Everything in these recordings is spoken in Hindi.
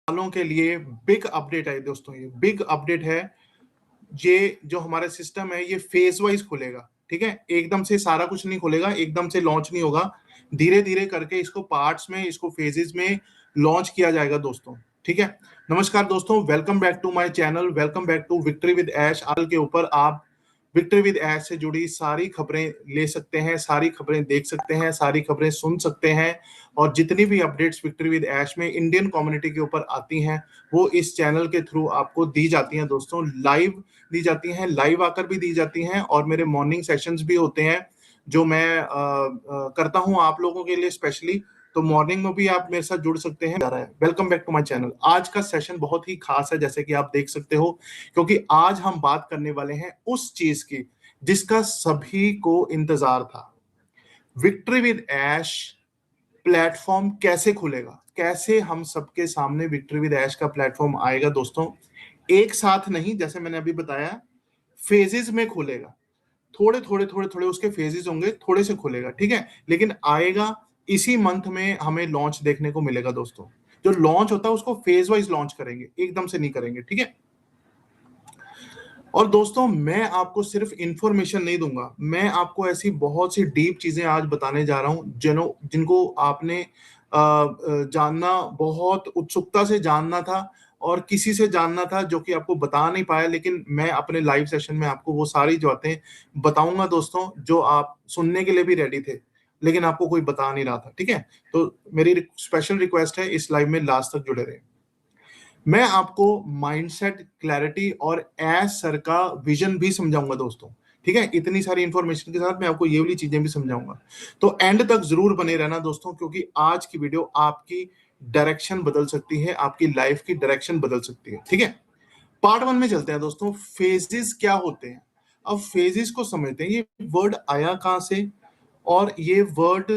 वालों के लिए बिग अपडेट है दोस्तों। ये बिग अपडेट है। ये जो हमारा सिस्टम है ये फेज वाइज खुलेगा। ठीक है, एकदम से सारा कुछ नहीं खुलेगा, एकदम से लॉन्च नहीं होगा। धीरे धीरे करके इसको पार्ट्स में, इसको फेजेस में लॉन्च किया जाएगा दोस्तों। ठीक है। नमस्कार दोस्तों, welcome back to my channel, welcome back to victory with Ash. आल के ऊपर आप विक्ट्री विद ऐश से जुड़ी सारी खबरें ले सकते हैं, सारी खबरें देख सकते हैं, सारी खबरें सुन सकते हैं। और जितनी भी अपडेट्स विक्ट्री विद ऐश में इंडियन कम्युनिटी के ऊपर आती हैं वो इस चैनल के थ्रू आपको दी जाती हैं दोस्तों। लाइव दी जाती हैं, लाइव आकर भी दी जाती हैं, और मेरे मॉर्निंग सेशंस भी होते हैं जो मैं करता हूं आप लोगों के लिए स्पेशली। तो मॉर्निंग में भी आप मेरे साथ जुड़ सकते हैं। Welcome back to my channel. आज का सेशन बहुत ही खास है जैसे कि आप देख सकते हो, क्योंकि आज हम बात करने वाले हैं उस चीज की जिसका सभी को इंतजार था। विक्ट्री विद ऐश प्लेटफॉर्म कैसे खुलेगा, कैसे हम सबके सामने विक्ट्री विद ऐश का प्लेटफॉर्म आएगा दोस्तों। एक साथ नहीं, जैसे मैंने अभी बताया, फेजेस में खुलेगा। थोड़े थोड़े थोड़े थोड़े उसके फेजेस होंगे, थोड़े से खुलेगा। ठीक है, लेकिन आएगा इसी मंथ में हमें लॉन्च देखने को मिलेगा दोस्तों। जो लॉन्च होता है उसको फेज वाइज लॉन्च करेंगे, एकदम से नहीं करेंगे। ठीक है। और दोस्तों मैं आपको सिर्फ इंफॉर्मेशन नहीं दूंगा, मैं आपको ऐसी बहुत सी डीप चीजें आज बताने जा रहा हूं जिनको आपने जानना, बहुत उत्सुकता से जानना था और किसी से जानना था जो कि आपको बता नहीं पाया। लेकिन मैं अपने लाइव सेशन में आपको वो सारी जो बातें बताऊंगा दोस्तों, जो आप सुनने के लिए भी रेडी थे लेकिन आपको कोई बता नहीं रहा था। ठीक है, तो मेरी स्पेशल रिक्वेस्ट है इस लाइव में लास्ट तक जुड़े रहे। मैं आपको माइंडसेट, क्लैरिटी और एज सर का विजन भी समझाऊंगा दोस्तों। ठीक है, इतनी सारी इंफॉर्मेशन के साथ मैं आपको ये वाली चीजें भी समझाऊंगा। तो एंड तक जरूर बने रहना दोस्तों, क्योंकि आज की वीडियो आपकी डायरेक्शन बदल सकती है, आपकी लाइफ की डायरेक्शन बदल सकती है। ठीक है, पार्ट वन में चलते हैं दोस्तों। फेजेस क्या होते हैं, अब फेजेस को समझते हैं। ये वर्ड आया कहां से और ये वर्ड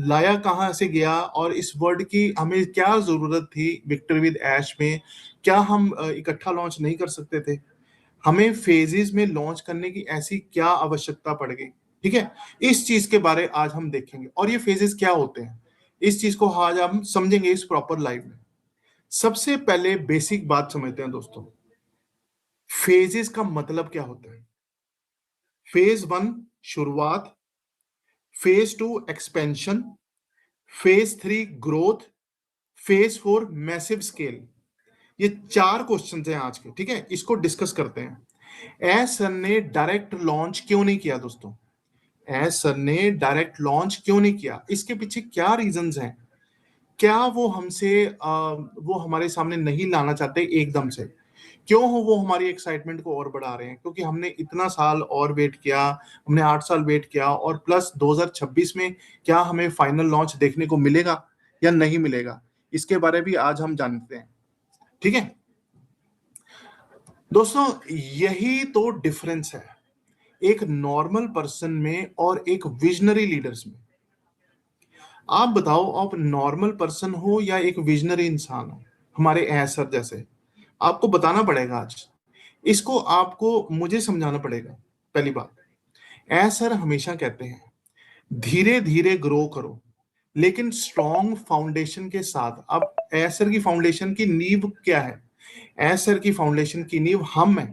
लाया कहाँ से गया, और इस वर्ड की हमें क्या जरूरत थी विक्ट्री विद ऐश में। क्या हम इकट्ठा लॉन्च नहीं कर सकते थे? हमें फेजेस में लॉन्च करने की ऐसी क्या आवश्यकता पड़ गई? ठीक है, इस चीज के बारे आज हम देखेंगे, और ये फेजेस क्या होते हैं इस चीज को आज हम समझेंगे इस प्रॉपर लाइव में। सबसे पहले बेसिक बात समझते हैं दोस्तों, फेजेस का मतलब क्या होता है। फेज वन शुरुआत, phase two expansion, phase three growth, phase four massive scale. ये चार क्वेश्चन हैं आज के। ठीक है, इसको डिस्कस करते हैं। एस सर ने डायरेक्ट लॉन्च क्यों नहीं किया दोस्तों? एस सर ने डायरेक्ट लॉन्च क्यों नहीं किया, इसके पीछे क्या रीजंस हैं? क्या वो वो हमारे सामने नहीं लाना चाहते एकदम से? क्यों हो वो हमारी एक्साइटमेंट को और बढ़ा रहे हैं? क्योंकि हमने इतना साल और वेट किया, हमने 8 साल वेट किया, और प्लस 2026 में क्या हमें फाइनल लॉन्च देखने को मिलेगा या नहीं मिलेगा, इसके बारे भी आज हम जानते हैं। ठीक है दोस्तों, यही तो डिफरेंस है एक नॉर्मल पर्सन में और एक विजनरी लीडर्स में। आप बताओ, आप नॉर्मल पर्सन हो या एक विजनरी इंसान हो हमारे सर जैसे? आपको बताना पड़ेगा आज, इसको आपको मुझे समझाना पड़ेगा। पहली बात, सर हमेशा कहते हैं धीरे धीरे ग्रो करो लेकिन स्ट्रॉन्ग फाउंडेशन के साथ। अब सर की फाउंडेशन की नींव क्या है? सर की फाउंडेशन की नींव हम है,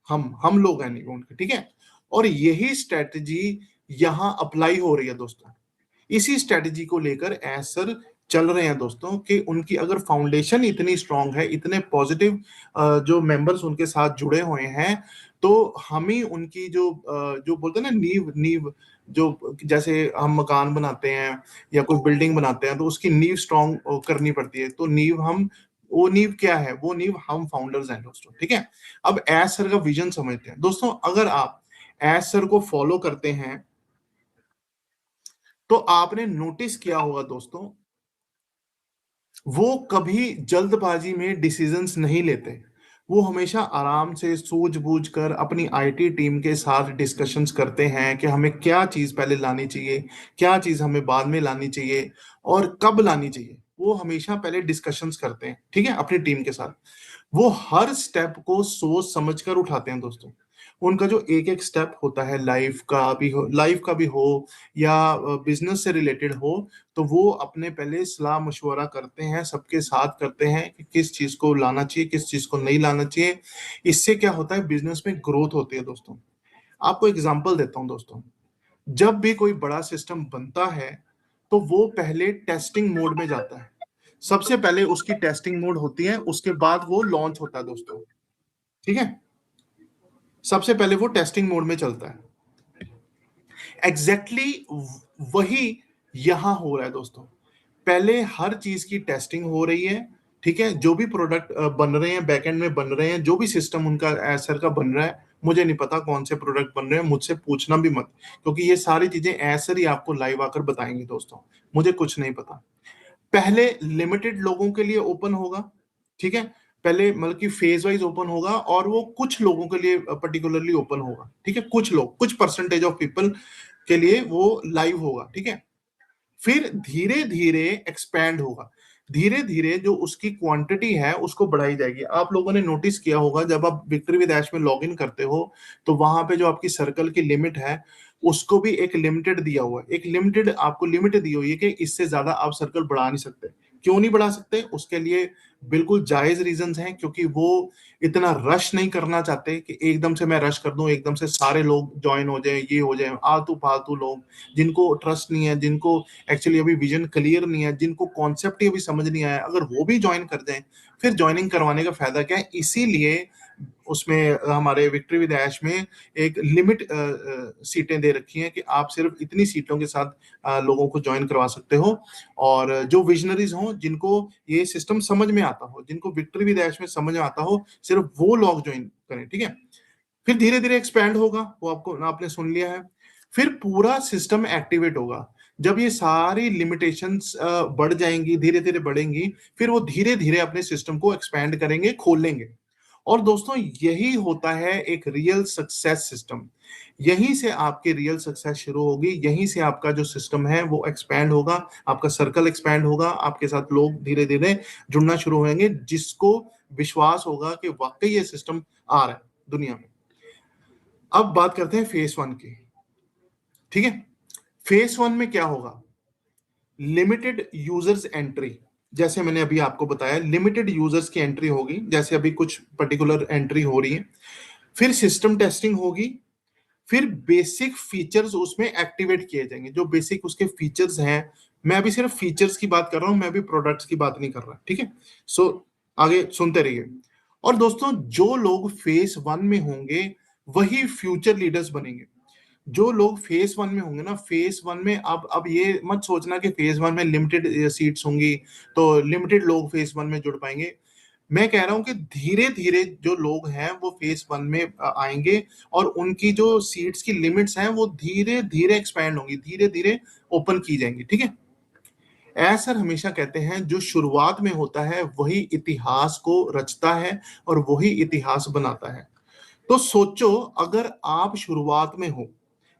हम लोग हैं नींव उनकी। ठीक है, और यही स्ट्रेटजी यहां अप्लाई हो रही है दोस्तों। इसी स्ट्रेटजी को लेकर सर चल रहे हैं दोस्तों, कि उनकी अगर फाउंडेशन इतनी स्ट्रांग है, इतने पॉजिटिव जो मेंबर्स उनके साथ जुड़े हुए हैं, तो हम ही उनकी जो बोलते हैं ना नींव, नींव जो जैसे हम मकान बनाते हैं या कोई बिल्डिंग बनाते हैं तो उसकी नींव स्ट्रांग करनी पड़ती है। तो नींव हम, वो नींव क्या है? वो नींव हम फाउंडर्स हैं दोस्तों। ठीक है, अब सर का विजन समझते हैं दोस्तों। अगर आप सर को फॉलो करते हैं तो आपने नोटिस किया होगा दोस्तों, वो कभी जल्दबाजी में डिसीजंस नहीं लेते। वो हमेशा आराम से सूझबूझ कर अपनी आईटी टीम के साथ डिस्कशंस करते हैं कि हमें क्या चीज पहले लानी चाहिए, क्या चीज हमें बाद में लानी चाहिए और कब लानी चाहिए। वो हमेशा पहले डिस्कशंस करते हैं, ठीक है, अपनी टीम के साथ। वो हर स्टेप को सोच समझ कर उठाते हैं दोस्तों। उनका जो एक एक स्टेप होता है लाइफ का भी हो या बिजनेस से रिलेटेड हो, तो वो अपने पहले सलाह मशवरा करते हैं, सबके साथ करते हैं कि किस चीज को लाना चाहिए, किस चीज को नहीं लाना चाहिए। इससे क्या होता है, बिजनेस में ग्रोथ होती है दोस्तों। आपको एग्जांपल देता हूं दोस्तों, जब भी कोई बड़ा सिस्टम बनता है तो वो पहले टेस्टिंग मोड में जाता है। सबसे पहले उसकी टेस्टिंग मोड होती है, उसके बाद वो लॉन्च होता है दोस्तों। ठीक है, सबसे पहले वो टेस्टिंग मोड में चलता है। एग्जैक्टली वही यहां हो रहा है दोस्तों। पहले हर चीज की टेस्टिंग हो रही है। ठीक है, जो भी प्रोडक्ट बन रहे हैं, बैकएंड में बन रहे हैं, जो भी सिस्टम उनका एसर का बन रहा है, मुझे नहीं पता कौन से प्रोडक्ट बन रहे हैं, मुझसे पूछना भी मत, क्योंकि ये सारी चीजें एसर ही आपको लाइव आकर बताएंगे दोस्तों। मुझे कुछ नहीं पता। पहले लिमिटेड लोगों के लिए ओपन होगा। ठीक है, पहले मतलब कि फेज वाइज ओपन होगा, और वो कुछ लोगों के लिए पर्टिकुलरली ओपन होगा। ठीक है, कुछ लोग, कुछ परसेंटेज ऑफ पीपल के लिए वो लाइव होगा। ठीक है, फिर धीरे धीरे एक्सपैंड होगा। धीरे धीरे जो उसकी क्वांटिटी है उसको बढ़ाई जाएगी। आप लोगों ने नोटिस किया होगा, जब आप विक्ट्री विद ऐश में लॉग इन करते हो तो वहां पे जो आपकी सर्कल की लिमिट है उसको भी एक लिमिटेड दिया हुआ है। एक लिमिटेड आपको लिमिट दी हुई है कि इससे ज्यादा आप सर्कल बढ़ा नहीं सकते। क्यों नहीं बढ़ा सकते, उसके लिए बिल्कुल जायज रीजंस हैं, क्योंकि वो इतना रश नहीं करना चाहते कि एकदम से मैं रश कर दूं, एकदम से सारे लोग ज्वाइन हो जाए, ये हो जाए, आलतू फालतू लोग जिनको ट्रस्ट नहीं है, जिनको एक्चुअली अभी विजन क्लियर नहीं है, जिनको कॉन्सेप्ट ही अभी समझ नहीं आया, अगर वो भी ज्वाइन कर जाएं, फिर ज्वाइनिंग करवाने का फायदा क्या है। इसीलिए उसमें हमारे विक्ट्री विद ऐश में एक लिमिट सीटें दे रखी हैं कि आप सिर्फ इतनी सीटों के साथ लोगों को ज्वाइन करवा सकते हो। और जो विजनरीज हों, जिनको ये सिस्टम समझ में आता हो, जिनको विक्ट्री विद ऐश में समझ में आता हो, सिर्फ वो लोग ज्वाइन करें। ठीक है, फिर धीरे धीरे एक्सपैंड होगा, वो आपको आपने सुन लिया है। फिर पूरा सिस्टम एक्टिवेट होगा। जब ये सारी लिमिटेशंस बढ़ जाएंगी, धीरे धीरे बढ़ेंगी, फिर वो धीरे धीरे अपने सिस्टम को एक्सपैंड करेंगे, खोलेंगे। और दोस्तों यही होता है एक रियल सक्सेस सिस्टम। यहीं से आपकी रियल सक्सेस शुरू होगी, यहीं से आपका जो सिस्टम है वो एक्सपैंड होगा, आपका सर्कल एक्सपैंड होगा, आपके साथ लोग धीरे धीरे जुड़ना शुरू होंगे, जिसको विश्वास होगा कि वाकई ये सिस्टम आ रहा है दुनिया में। अब बात करते हैं फेस वन की। ठीक है, फेस वन में क्या होगा, लिमिटेड यूजर्स एंट्री। जैसे मैंने अभी आपको बताया, लिमिटेड यूजर्स की एंट्री होगी, जैसे अभी कुछ पर्टिकुलर एंट्री हो रही है। फिर सिस्टम टेस्टिंग होगी। फिर बेसिक फीचर्स उसमें एक्टिवेट किए जाएंगे, जो बेसिक उसके फीचर्स हैं। मैं अभी सिर्फ फीचर्स की बात कर रहा हूं, मैं अभी प्रोडक्ट्स की बात नहीं कर रहा। ठीक है, सो आगे सुनते रहिए। और दोस्तों जो लोग फेस वन में होंगे वही फ्यूचर लीडर्स बनेंगे। जो लोग फेस वन में होंगे ना, फेस वन में, अब ये मत सोचना कि फेस वन में लिमिटेड सीट्स होंगी तो लिमिटेड लोग फेस वन में जुड़ पाएंगे। मैं कह रहा हूं कि धीरे धीरे जो लोग हैं वो फेस वन में आएंगे, और उनकी जो सीट्स की लिमिट्स हैं वो धीरे धीरे एक्सपैंड होंगी, धीरे धीरे ओपन की जाएंगी। ठीक है, ऐसा हमेशा कहते हैं जो शुरुआत में होता है वही इतिहास को रचता है और वही इतिहास बनाता है। तो सोचो, अगर आप शुरुआत में हो,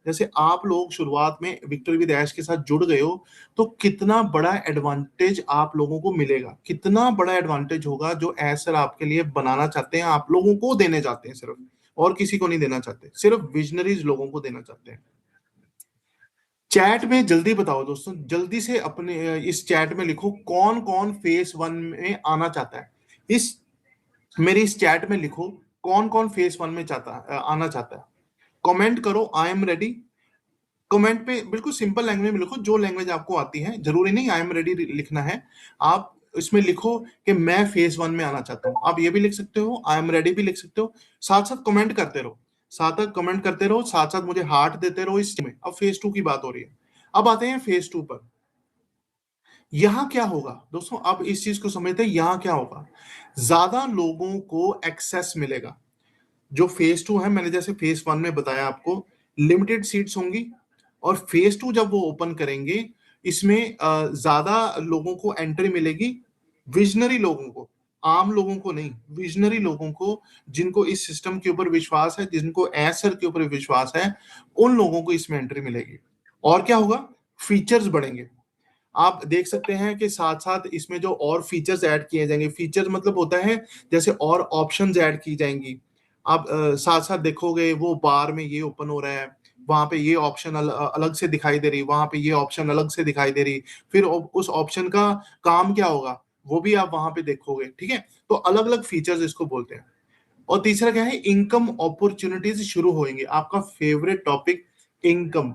जैसे आप लोग शुरुआत में विक्ट्री विद ऐश के साथ जुड़ गए हो, तो कितना बड़ा एडवांटेज आप लोगों को मिलेगा, कितना बड़ा एडवांटेज होगा जो ऐसर आपके लिए बनाना चाहते हैं, आप लोगों को देने चाहते हैं, सिर्फ और किसी को नहीं देना चाहते, सिर्फ विजनरीज लोगों को देना चाहते हैं। चैट में जल्दी बताओ दोस्तों, जल्दी से अपने इस चैट में लिखो कौन कौन फेस वन में आना चाहता है। इस मेरी इस चैट में लिखो कौन कौन फेस वन में आना चाहता है। कमेंट करो आई एम रेडी। कमेंट पे बिल्कुल सिंपल लैंग्वेज में लिखो, जो लैंग्वेज आपको आती है, जरूरी नहीं आई एम रेडी लिखना है। आप इसमें लिखो कि मैं फेज वन में आना चाहता हूं। आप ये भी लिख सकते हो, आई एम रेडी भी लिख सकते हो। साथ साथ कमेंट करते रहो, साथ साथ कमेंट करते रहो, साथ साथ मुझे हार्ट देते रहो इस में। अब फेज टू की बात हो रही है। अब आते हैं फेज टू पर। यहां क्या होगा दोस्तों, अब इस चीज को समझते हैं, यहां क्या होगा, ज्यादा लोगों को एक्सेस मिलेगा। जो फेज टू है, मैंने जैसे फेज वन में बताया आपको, लिमिटेड सीट्स होंगी, और फेज टू जब वो ओपन करेंगे, इसमें ज्यादा लोगों को एंट्री मिलेगी, विजनरी लोगों को, आम लोगों को नहीं, विजनरी लोगों को, जिनको इस सिस्टम के ऊपर विश्वास है, जिनको एसर के ऊपर विश्वास है, उन लोगों को इसमें एंट्री मिलेगी। और क्या होगा, फीचर्स बढ़ेंगे। आप देख सकते हैं कि साथ साथ इसमें जो और फीचर्स ऐड किए जाएंगे, फीचर मतलब होता है जैसे और ऑप्शंस ऐड की जाएंगी। आप साथ साथ देखोगे वो बार में ये ओपन हो रहा है, वहां पे ये ऑप्शन अलग से दिखाई दे रही, वहां पे ये ऑप्शन अलग से दिखाई दे रही, फिर उस ऑप्शन का काम क्या होगा वो भी आप वहां पे देखोगे, ठीक है। तो अलग अलग फीचर्स इसको बोलते हैं। और तीसरा क्या है, इनकम अपॉर्चुनिटीज शुरू होंगे, आपका favourite topic, income.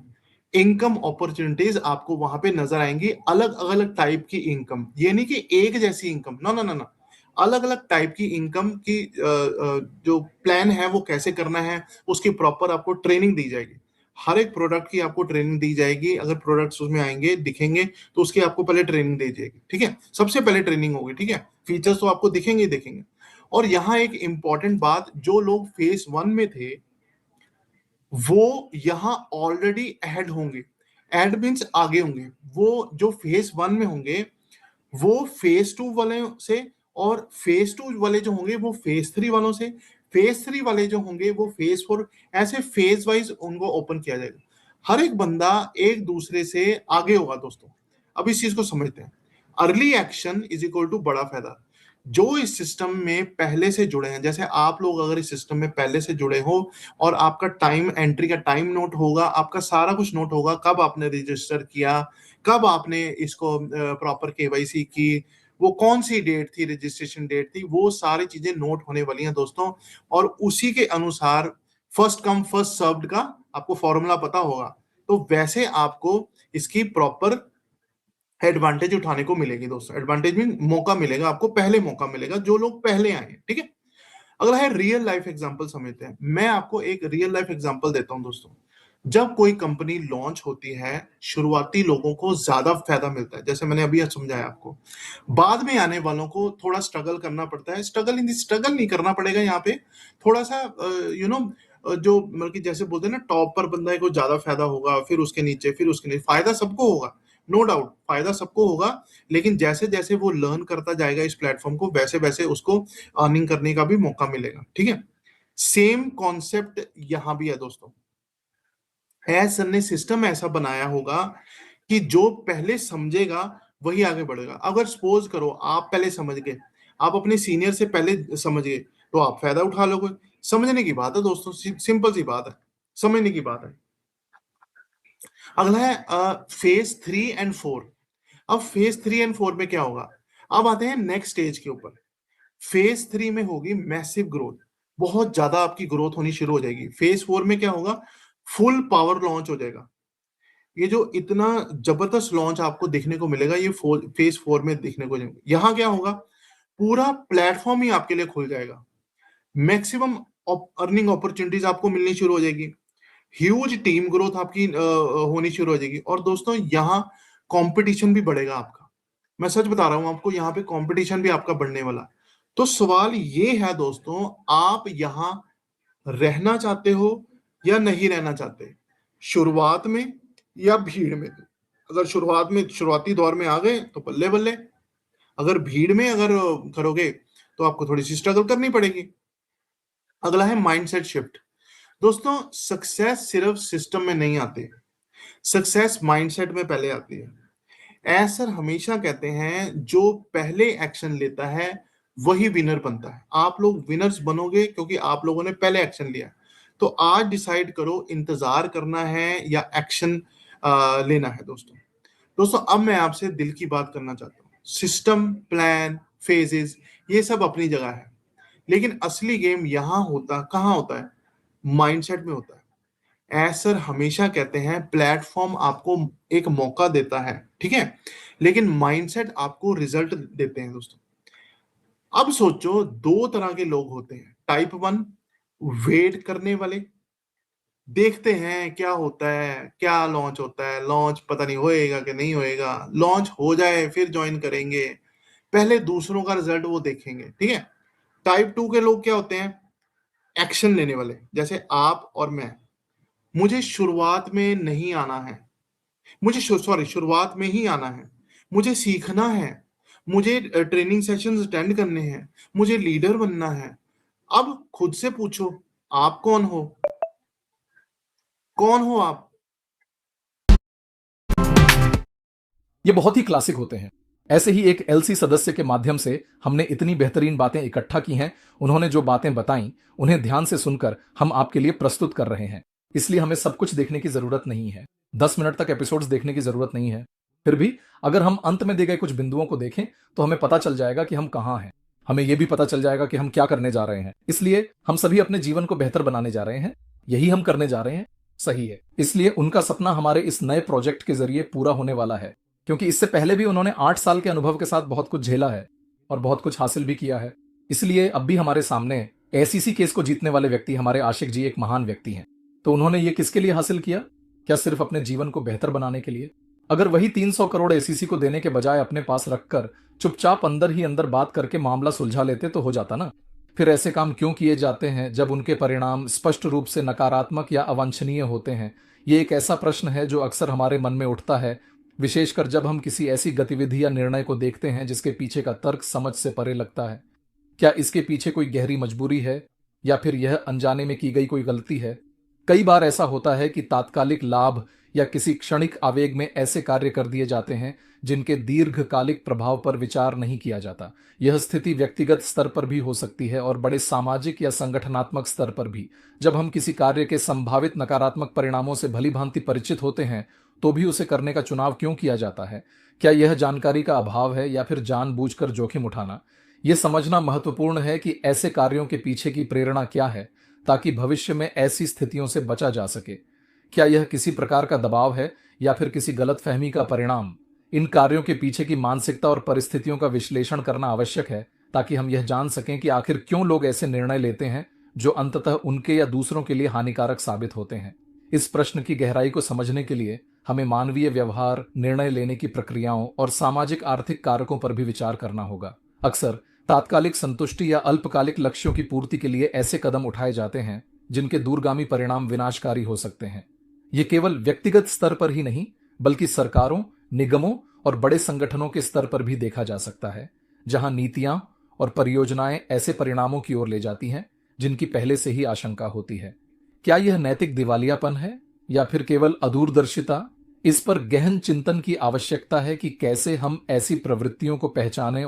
Income opportunities आपको वहां पे नजर आएंगी, अलग अलग टाइप की इनकम, ये नहीं कि एक जैसी इनकम, ना ना ना ना, अलग अलग टाइप की इनकम की जो प्लान है वो कैसे करना है, उसकी प्रॉपर आपको ट्रेनिंग दी जाएगी। हर एक प्रोडक्ट की आपको ट्रेनिंग दी जाएगी, अगर प्रोडक्ट्स उसमें आएंगे दिखेंगे तो उसकी आपको पहले ट्रेनिंग दी जाएगी, ठीक है, सबसे पहले ट्रेनिंग होगी, ठीक है। फीचर्स तो आपको दिखेंगे ही दिखेंगे। और यहाँ एक इंपॉर्टेंट बात, जो लोग फेज 1 में थे वो यहाँ ऑलरेडी ऐड होंगे। ऐड मीन्स आगे होंगे, वो जो फेज 1 में होंगे वो फेज 2 वाले से, और फेज 2 वाले जो होंगे वो फेज 3 वालों से, फेज 3 वाले जो होंगे वो फेज 4, ऐसे फेज वाइज उनको ओपन किया जाएगा। हर एक बंदा एक दूसरे से आगे होगा दोस्तों। अब इस चीज को समझते हैं, early action is equal to बड़ा फायदा। जो इस सिस्टम में पहले से जुड़े हैं, जैसे आप लोग अगर इस सिस्टम में पहले से जुड़े हो और आपका टाइम एंट्री का टाइम नोट होगा, आपका सारा कुछ नोट होगा, कब आपने रजिस्टर किया, कब आपने इसको प्रॉपर केवाईसी की, वो कौन सी डेट थी, रजिस्ट्रेशन डेट थी, वो सारी चीजें नोट होने वाली हैं दोस्तों। और उसी के अनुसार फर्स्ट कम फर्स्ट सर्व्ड का आपको फॉर्मूला पता होगा, तो वैसे आपको इसकी प्रॉपर एडवांटेज उठाने को मिलेगी दोस्तों। एडवांटेज मीन मौका मिलेगा आपको, पहले मौका मिलेगा जो लोग पहले आए हैं, ठीक है। अगला है रियल लाइफ एग्जांपल समझते हैं। मैं आपको एक रियल लाइफ एग्जांपल देता हूं दोस्तों। जब कोई कंपनी लॉन्च होती है, शुरुआती लोगों को ज्यादा फायदा मिलता है, जैसे मैंने अभी समझाया आपको। बाद में आने वालों को थोड़ा स्ट्रगल करना पड़ता है। स्ट्रगल नहीं करना पड़ेगा यहाँ पे, थोड़ा सा जो मतलब कि जैसे बोलते हैं ना, टॉप पर बंदा है को ज्यादा फायदा होगा, फिर उसके नीचे, फिर उसके नीचे, फायदा सबको होगा, नो डाउट फायदा सबको होगा। लेकिन जैसे जैसे वो लर्न करता जाएगा इस प्लेटफॉर्म को, वैसे वैसे उसको अर्निंग करने का भी मौका मिलेगा, ठीक है। सेम कॉन्सेप्ट यहां भी है दोस्तों। एज सर ने सिस्टम ऐसा बनाया होगा कि जो पहले समझेगा वही आगे बढ़ेगा। अगर सपोज करो आप पहले समझ गए, आप अपने सीनियर से पहले समझ गए, तो आप फायदा उठा लोगे। समझने की बात है दोस्तों, सिंपल सी बात है, समझने की बात है। अगला है फेज 3 एंड 4। अब फेज 3 एंड 4 में क्या होगा, अब आते हैं नेक्स्ट स्टेज के ऊपर। फेज 3 में होगी मैसिव ग्रोथ, बहुत ज्यादा आपकी ग्रोथ होनी शुरू हो जाएगी। फेज 4 में क्या होगा, फुल पावर लॉन्च हो जाएगा। ये जो इतना जबरदस्त लॉन्च आपको देखने को मिलेगा, ये फेज 4 में देखने को मिलेगा। यहाँ क्या होगा, पूरा प्लेटफॉर्म ही आपके लिए खुल जाएगा, मैक्सिमम अर्निंग अपॉर्चुनिटीज आपको मिलनी शुरू हो जाएगी, ह्यूज टीम ग्रोथ आपकी होनी शुरू हो जाएगी। और दोस्तों यहाँ कंपटीशन भी बढ़ेगा आपका, मैं सच बता रहा हूं आपको, यहाँ पे कंपटीशन भी आपका बढ़ने वाला। तो सवाल ये है दोस्तों, आप यहाँ रहना चाहते हो या नहीं रहना चाहते, शुरुआत में या भीड़ में। अगर शुरुआत में, शुरुआती दौर में आ गए तो बल्ले बल्ले, अगर भीड़ में अगर करोगे तो आपको थोड़ी सी स्ट्रगल करनी पड़ेगी। अगला है माइंडसेट शिफ्ट। दोस्तों सक्सेस सिर्फ सिस्टम में नहीं आती, सक्सेस माइंडसेट में पहले आती है। ऐसा हमेशा कहते हैं, जो पहले एक्शन लेता है वही विनर बनता है। आप लोग विनर्स बनोगे क्योंकि आप लोगों ने पहले एक्शन लिया। तो आज डिसाइड करो, इंतजार करना है या एक्शन लेना है दोस्तों। दोस्तों अब मैं आपसे दिल की बात करना चाहता हूँ। सिस्टम, प्लान, फेजेस, ये सब अपनी जगह है, लेकिन असली गेम यहाँ होता कहाँ होता है, माइंडसेट में होता है। ऐसर हमेशा कहते हैं, प्लेटफॉर्म आपको एक मौका देता है, ठीक है, लेकिन माइंडसेट आपको रिजल्ट देते हैं दोस्तों। अब सोचो, दो तरह के लोग होते हैं। टाइप 1, वेट करने वाले, देखते हैं क्या होता है, क्या लॉन्च होता है, लॉन्च पता नहीं होएगा कि नहीं होएगा, लॉन्च हो जाए फिर ज्वाइन करेंगे, पहले दूसरों का रिजल्ट वो देखेंगे, ठीक है। टाइप 2 के लोग क्या होते हैं, एक्शन लेने वाले, जैसे आप और मैं। मुझे शुरुआत में नहीं आना है, मुझे सॉरी शुरुआत में ही आना है, मुझे सीखना है, मुझे ट्रेनिंग सेशंस अटेंड करने हैं, मुझे लीडर बनना है। अब खुद से पूछो, आप कौन हो, कौन हो आप। ये बहुत ही क्लासिक होते हैं। ऐसे ही एक एलसी सदस्य के माध्यम से हमने इतनी बेहतरीन बातें इकट्ठा की हैं। उन्होंने जो बातें बताई उन्हें ध्यान से सुनकर हम आपके लिए प्रस्तुत कर रहे हैं। इसलिए हमें सब कुछ देखने की जरूरत नहीं है, 10 मिनट तक एपिसोड्स देखने की जरूरत नहीं है। फिर भी अगर हम अंत में दिए गए कुछ बिंदुओं को देखें तो हमें पता चल जाएगा कि हम कहाँ हैं। हमें यह भी पता चल जाएगा कि हम क्या करने जा रहे हैं। इसलिए हम सभी अपने जीवन को बेहतर बनाने जा रहे हैं। यही हम करने जा रहे हैं, सही है। इसलिए उनका सपना हमारे इस नए प्रोजेक्ट के जरिए पूरा होने वाला है, क्योंकि इससे पहले भी उन्होंने 8 साल के अनुभव के साथ बहुत कुछ झेला है और बहुत कुछ हासिल भी किया है। इसलिए अब भी हमारे सामने एसीसी केस को जीतने वाले व्यक्ति हमारे आशिक जी एक महान व्यक्ति हैं। तो उन्होंने ये किसके लिए हासिल किया? क्या सिर्फ अपने जीवन को बेहतर बनाने के लिए? अगर वही 300 करोड़ एसीसी को देने के बजाय अपने पास रखकर चुपचाप अंदर ही अंदर बात करके मामला सुलझा लेते तो हो जाता ना। फिर ऐसे काम क्यों किए जाते हैं जब उनके परिणाम स्पष्ट रूप से नकारात्मक या अवांछनीय होते हैं? ये एक ऐसा प्रश्न है जो अक्सर हमारे मन में उठता है, विशेषकर जब हम किसी ऐसी गतिविधि या निर्णय को देखते हैं जिसके पीछे का तर्क समझ से परे लगता है। क्या इसके पीछे कोई गहरी मजबूरी है या फिर यह अनजाने में की गई कोई गलती है? कई बार ऐसा होता है कि तात्कालिक लाभ या किसी क्षणिक आवेग में ऐसे कार्य कर दिए जाते हैं जिनके दीर्घकालिक प्रभाव पर विचार नहीं किया जाता। यह स्थिति व्यक्तिगत स्तर पर भी हो सकती है और बड़े सामाजिक या संगठनात्मक स्तर पर भी। जब हम किसी कार्य के संभावित नकारात्मक परिणामों से भली भांति परिचित होते हैं तो भी उसे करने का चुनाव क्यों किया जाता है? क्या यह जानकारी का अभाव है या फिर जानबूझकर जोखिम उठाना? यह समझना महत्वपूर्ण है कि ऐसे कार्यों के पीछे की प्रेरणा क्या है, ताकि भविष्य में ऐसी स्थितियों से बचा जा सके। क्या यह किसी प्रकार का दबाव है या फिर किसी गलतफहमी का परिणाम? इन कार्यों के पीछे की मानसिकता और परिस्थितियों का विश्लेषण करना आवश्यक है, ताकि हम यह जान सकें कि आखिर क्यों लोग ऐसे निर्णय लेते हैं जो अंततः उनके या दूसरों के लिए हानिकारक साबित होते हैं। इस प्रश्न की गहराई को समझने के लिए हमें मानवीय व्यवहार, निर्णय लेने की प्रक्रियाओं और सामाजिक आर्थिक कारकों पर भी विचार करना होगा। अक्सर तात्कालिक संतुष्टि या अल्पकालिक लक्ष्यों की पूर्ति के लिए ऐसे कदम उठाए जाते हैं जिनके दूरगामी परिणाम विनाशकारी हो सकते हैं। ये केवल व्यक्तिगत स्तर पर ही नहीं, बल्कि सरकारों, निगमों और बड़े संगठनों के स्तर पर भी देखा जा सकता है, जहां नीतियां और परियोजनाएं ऐसे परिणामों की ओर ले जाती हैं जिनकी पहले से ही आशंका होती है। क्या यह नैतिक दिवालियापन है या फिर केवल अदूरदर्शिता? इस पर गहन चिंतन की आवश्यकता है कि कैसे हम ऐसी प्रवृत्तियों को पहचानें